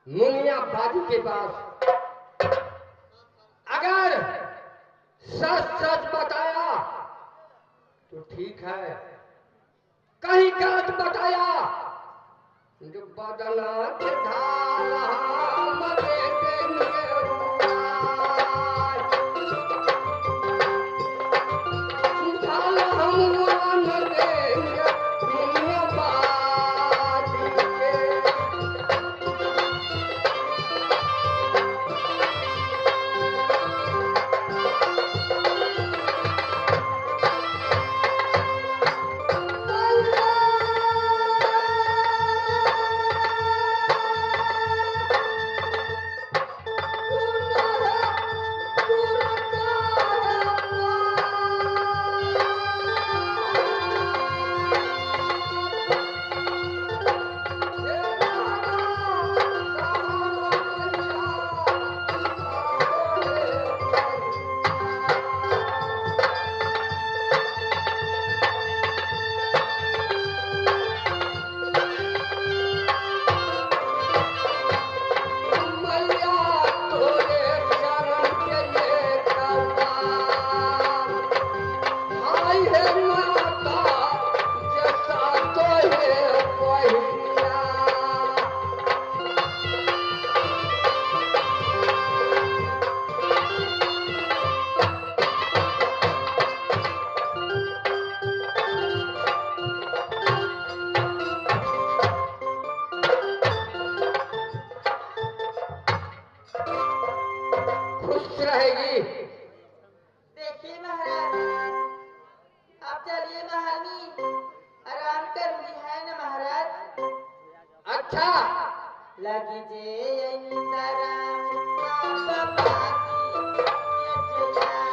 मुनिया बाजी के पास। अगर सच सच बताया तो ठीक है, कहीं गलत बताया जो बदला के ढाला मरे देंगे उड़ाए। ढाला हम न देंगे मुनिया बाजी के। रहेगी। देखिए महाराज, आप चलिए महल में आराम करूंगी, है ना महाराज? अच्छा लगी जे निंदरा बाबा की जया,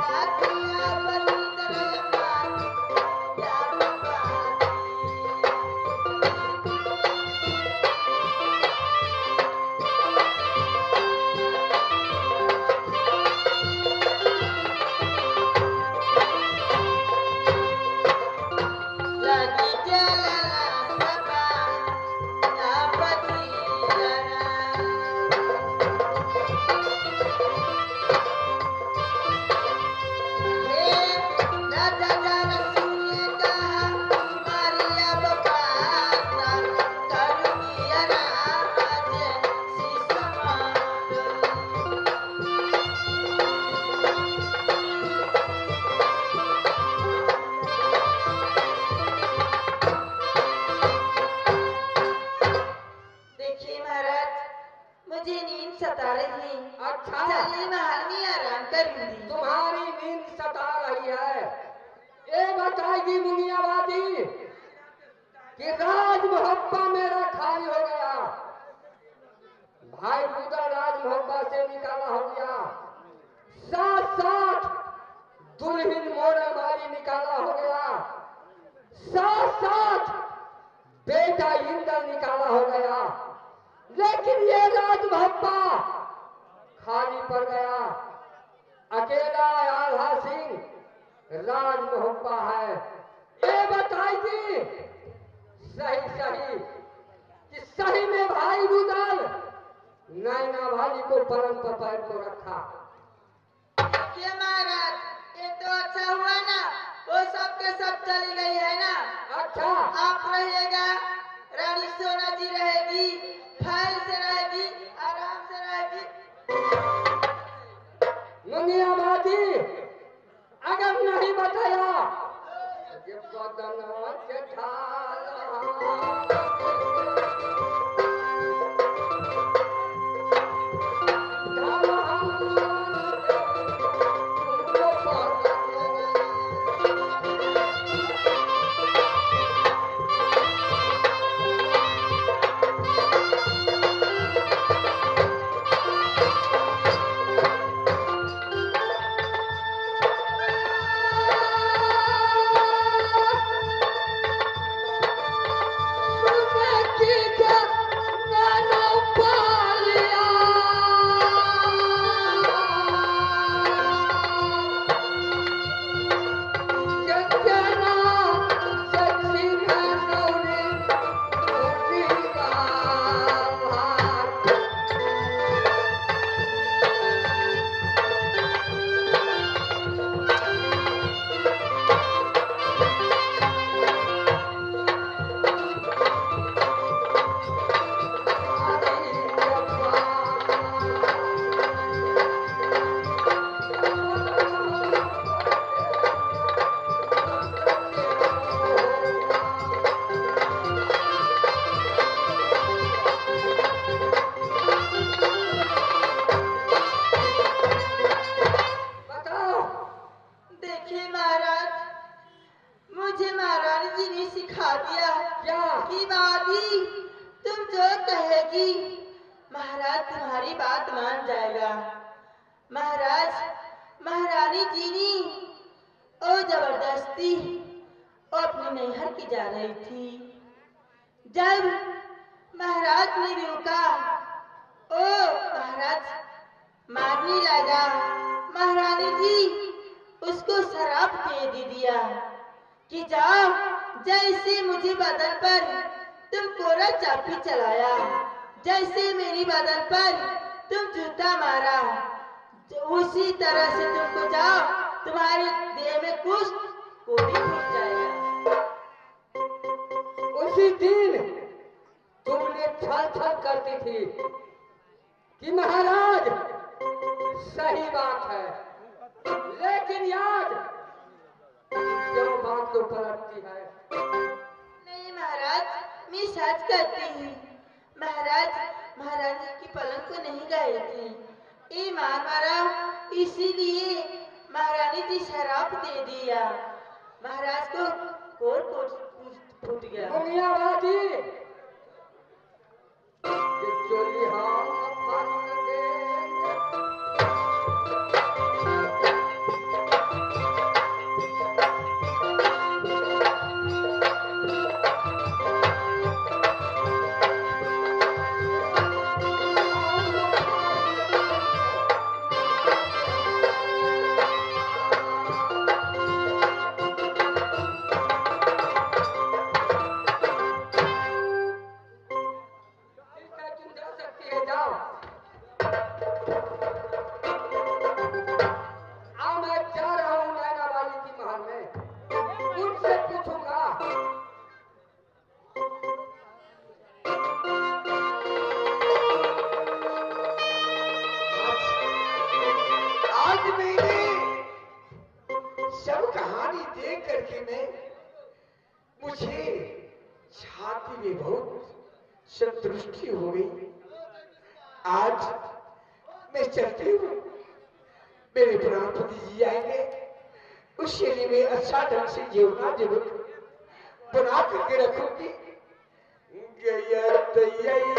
लागिया बलिंदरा या बाबा लगी जला सबा या बलिंदरा। राजा जरा सुनिए कहा मारिया बाबा करूंगी अनाज शीश देखिए महाराज, मुझे नींद सता रही है। अच्छा चलिए महल में आराम करूंगी। तुम्हारी नींद सता रही है, ये बताएगी मुनियाबादी कि राज मोहब्बा मेरा खाली हो गया, भाई रुद्र राज मोहब्बा से निकाला हो गया, साथ साथ दुल्हन मोड़ा मारी निकाला हो गया, साथ साथ बेटा इंद्र निकाला हो गया, लेकिन ये राज मोहब्बा खाली पड़ गया। अकेला आल्हा सिंह राज मोहब्बा है। ये बताएगी सही सही कि सही में भाई रुदल नैना भाली को परम पर पैर को रखा। देखिए महाराज, ये तो अच्छा हुआ ना, वो सब के सब चली गई है ना। अच्छा आप रहिएगा, रानी सोना जी रहेगी, फैल से रहेगी, आराम से रहेगी। मुनियाबादी अगर नहीं बताया ये बदना के ढाला सिखा दिया क्या? कि भाभी तुम जो कहेगी महाराज तुम्हारी बात मान जाएगा। महाराज महारानी जीनी ओ जबरदस्ती वो अपनी नैहर की जा रही थी। जब महाराज ने रोका ओ महाराज मारने लगा। महारानी जी उसको शराब दे दिया कि जाओ, जैसे मुझे बदन पर तुम कोरा चापी चलाया, जैसे मेरी बदन पर तुम जूता मारा, उसी तरह से तुमको जाओ, तुम्हारे देह में कुछ कोड़ी फूट जाएगा। उसी दिन तुमने छल छल करती थी कि महाराज सही बात है, लेकिन आज क्यों बात को पलटती है? नहीं महाराज, मैं सच कहती हूँ। महाराज महारानी की पलंग को नहीं गए थे, ये मार मारा, इसीलिए महारानी जी शराब दे दिया। महाराज को कोर फूट गया। दुनियावादी ये चोली हम फाड़ देंगे। संतुष्टि हो गई। आज मैं चलती हूँ, मेरे प्राणपति जी आएंगे, उसके लिए मैं अच्छा ढंग से जीवना जरूर बना करके रखूंगी। गया तैयारी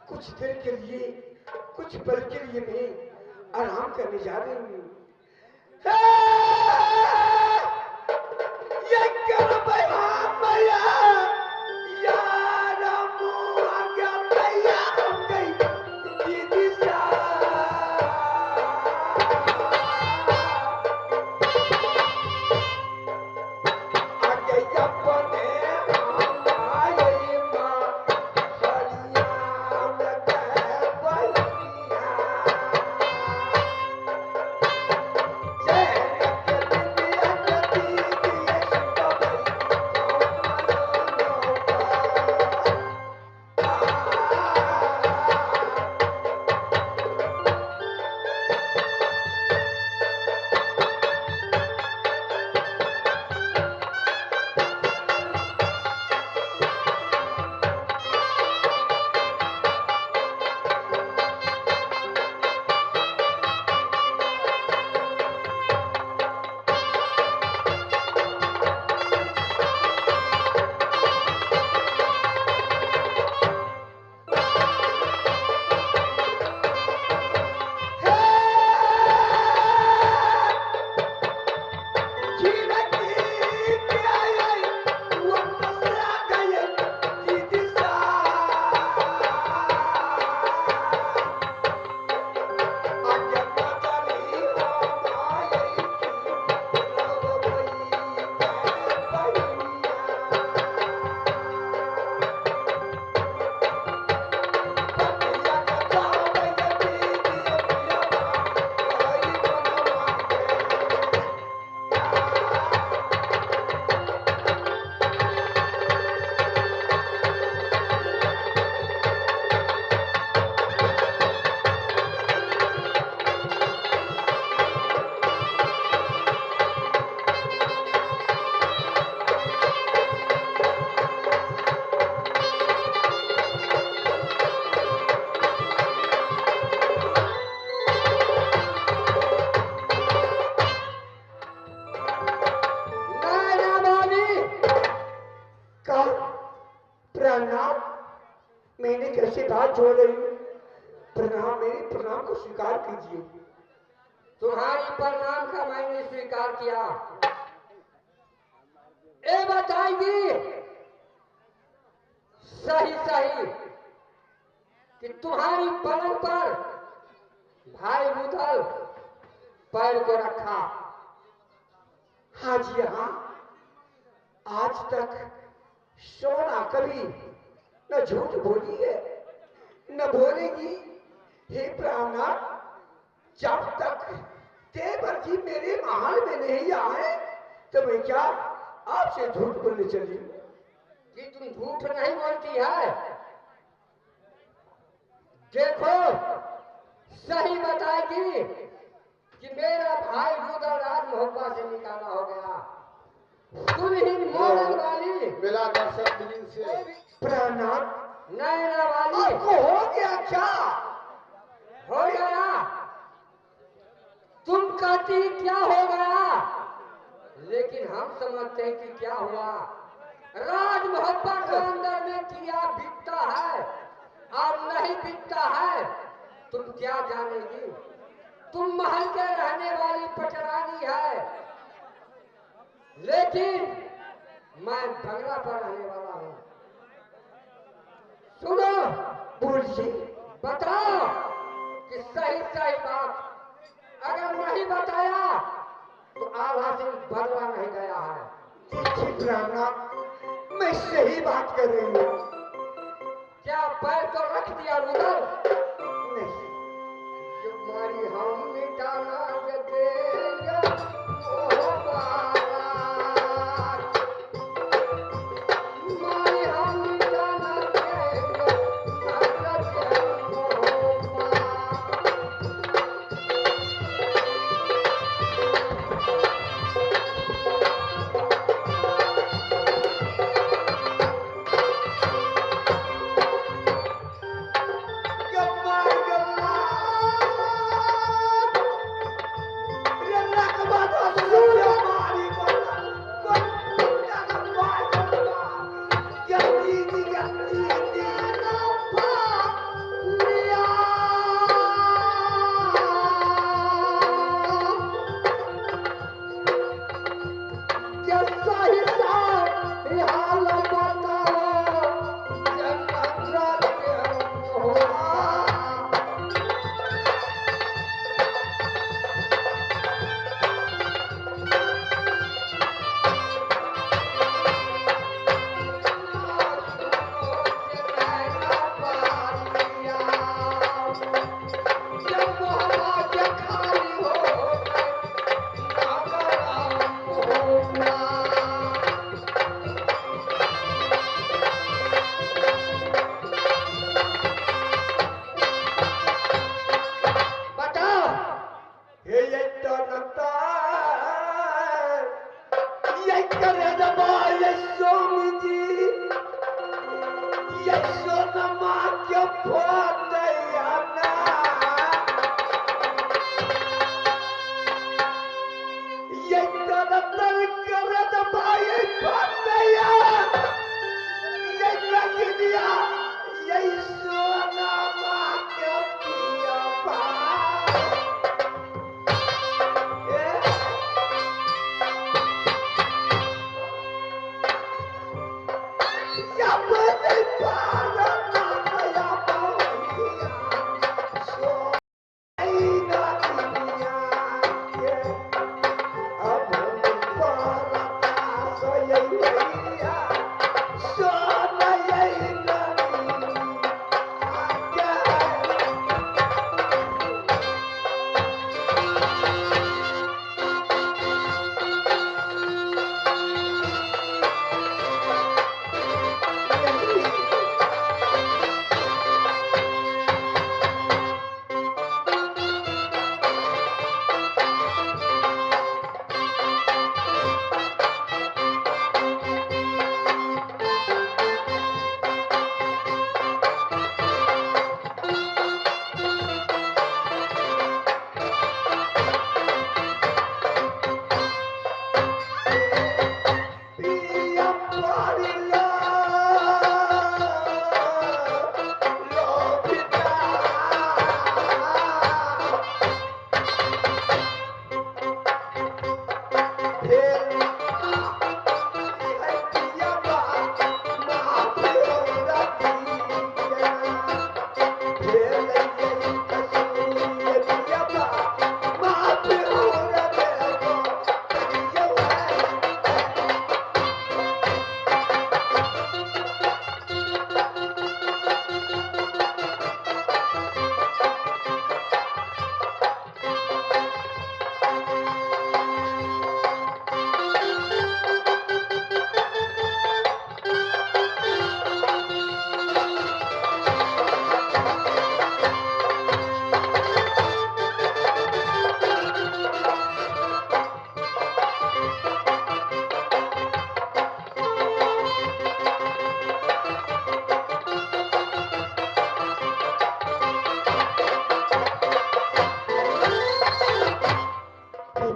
कुछ देर के लिए, कुछ पल के लिए मैं आराम करने जा रही हूँ। ये कर भैया यार आ गया भैया हम गई दीदी सा आ गई अपने Yeah. हाथ जोड़ रही हूँ, प्रणाम, मेरे प्रणाम को स्वीकार कीजिए। तुम्हारी प्रणाम का मैंने स्वीकार किया। ये बताएगी सही सही कि तुम्हारी पलंग पर भाई बुधल पैर को रखा। हाँ जी हाँ, आज तक सोना कभी न झूठ बोली है न बोलेगी। हे ब्राह्मणा, जब तक देवर जी मेरे महल में नहीं आए तो मैं क्या आपसे झूठ बोलने चली? कि तुम झूठ नहीं बोलती है। देखो सही बताएगी कि मेरा भाई रुदल राज मोहब्बा से निकाला हो गया। दुल्हन मोड़न वाली मेरा दर्शक दिन से प्राणनाथ, नैना वाली आपको हो गया क्या? हो गया। तुम कहती क्या हो गया, लेकिन हम समझते हैं कि क्या हुआ। राज मोहब्बा के अंदर में किया बिकता है और नहीं बिकता है, तुम क्या जानेगी। तुम महल के रहने वाली पटरानी है, लेकिन मैं बंगला पर रहने वाला हूँ। सुनो, बोलिए। बताओ कि सही सही बात। अगर नहीं बताया तो आधा से बदला नहीं गया है। देखिए ब्राह्मणा, मैं सही बात कर रही हूँ। क्या पैर तो रख दिया रुदल? नहीं, तुम्हारी हम मिटाना देंगे ओ बारात। तुम्हारी हम मिटाना देंगे नजर ओ बारात। गम्मा गम्मा,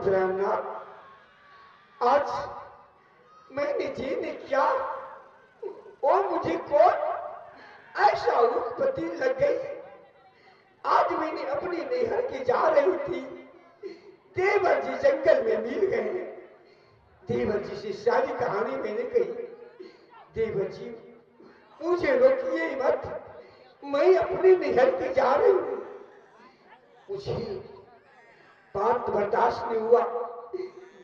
प्राणनाथ, आज मैंने जीने क्या और मुझे कौन ऐसा उत्पत्ति लग गई। आज मैंने अपनी नैहर के जा रही थी, देवर जी जंगल में मिल गए। देवर जी से सारी कहानी मैंने कही। देवर जी मुझे रोकिए मत, मैं अपनी नैहर के जा रही हूँ। मुझे बात बर्दाश्त नहीं हुआ।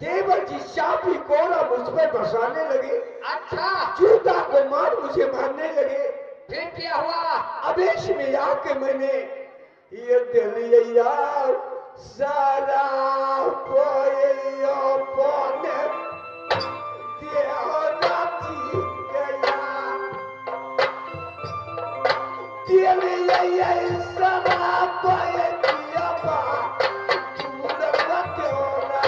देवर जी चाबी कोड़ा मुझ पर बरसाने लगे। अच्छा, जूता को मार मुझे मारने लगे। फिर क्या हुआ? अवेश में आके मैंने ये दिलिया सारा पोयो पोने देहरा जी गया। दिलिया सारा पोयो दिया बा दूल्हा तेरा।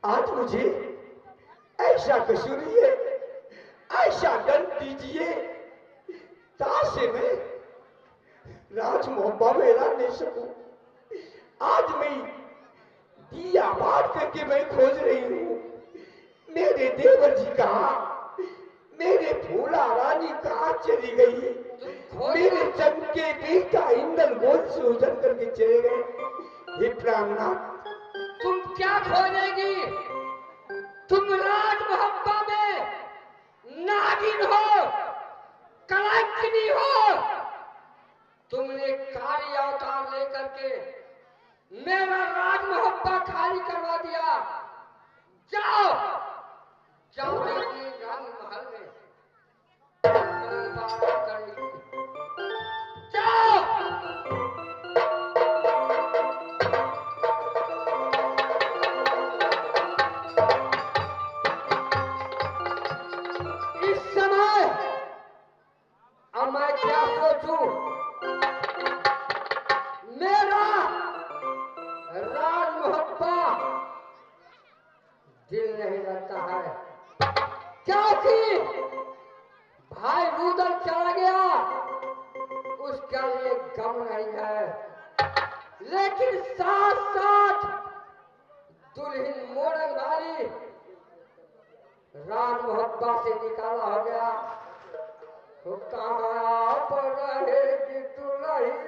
आज मुझे ऐसा कसूरिए, ऐसा दंड दीजिए ताकि मैं राज मोहब्बा में रह नहीं सकूं। आज मैं दिया बात करके मैं खोज रही हूँ, मेरे देवर जी कहाँ, मेरे फूला रानी कहाँ चली गई। मेरे चमके बेटा इंदल गोद से उतर करके चले गए। हे प्राणनाथ, तुम क्या खोजेगी? तुम राज मोहब्बा में नागिन हो, कलंकिनी हो। तुमने काली अवतार लेकर के मेरा राज मोहब्बा खाली करवा दिया। जाओ जाओ अपने रंग महल में बात करेगी। जाओ। इस समय अब मैं क्या सोचूं? मेरा राज मोहब्बा दिल नहीं लगता है, क्योंकि भाई रुदल चला गया, उसका लिए गम नहीं है। लेकिन साथ साथ दुल्हन मोड़न वाली राज मोहब्बा से निकाला हो गया। तो कहाँ पर रहेगी दुल्हन?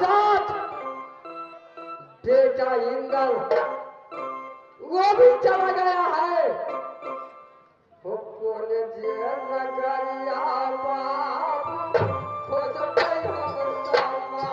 साथ बेटा इंद्र वो भी चला गया है। वो कोने जे नगरिया बाप खोजते हम समा।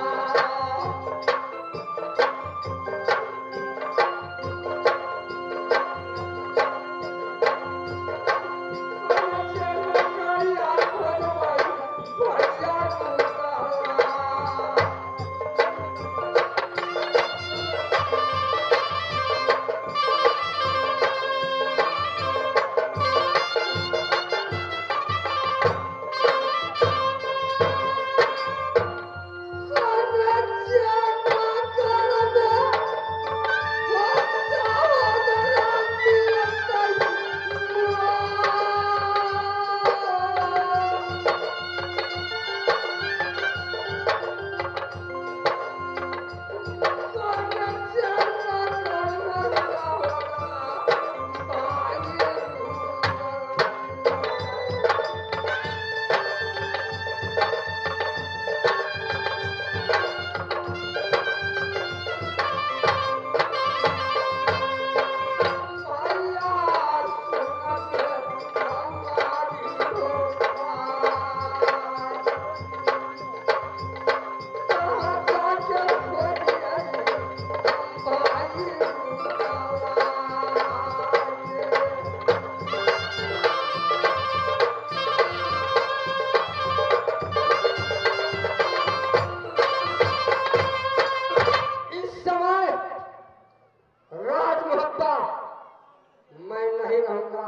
मैं नहीं रहूंगा,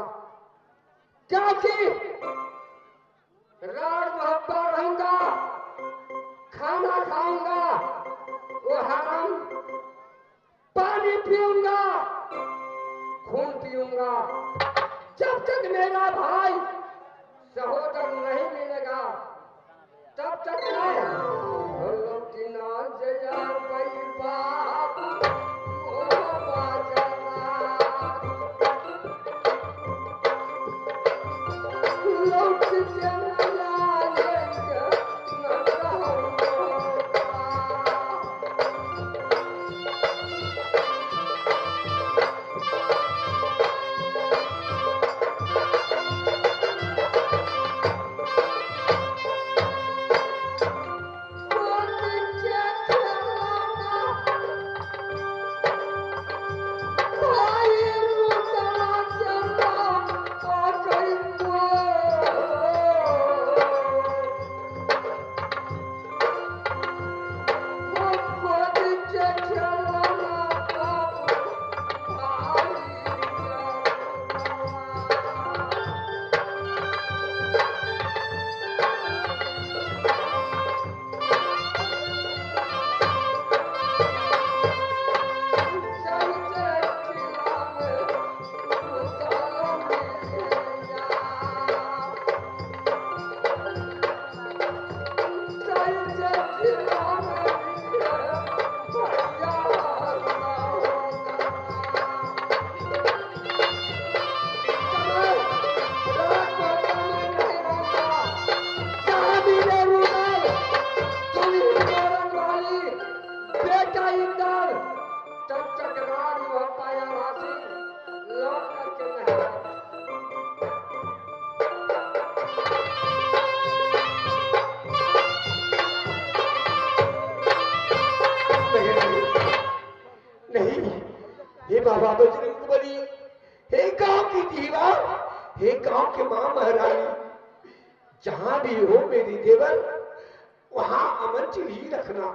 क्योंकि राज मोहब्बा रहूंगा, खाना खाऊंगा, वो हराम पानी पीऊंगा, खून पीऊंगा। जब तक मेरा भाई सहोदर नहीं मिलेगा तब तक मैं बाबा बजरंगबली, हे गांव की दीवार, हे गांव के मां महारानी, जहां भी हो मेरी देवर वहां अमन ही रखना।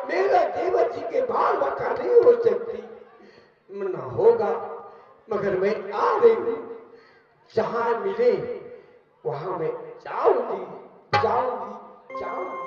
मेरा देवर जी के बाल बका नहीं हो सकती, ना होगा, मगर मैं आ रही हूं। जहां मिले वहां मैं जाऊंगी जाऊंगी जाऊंगी।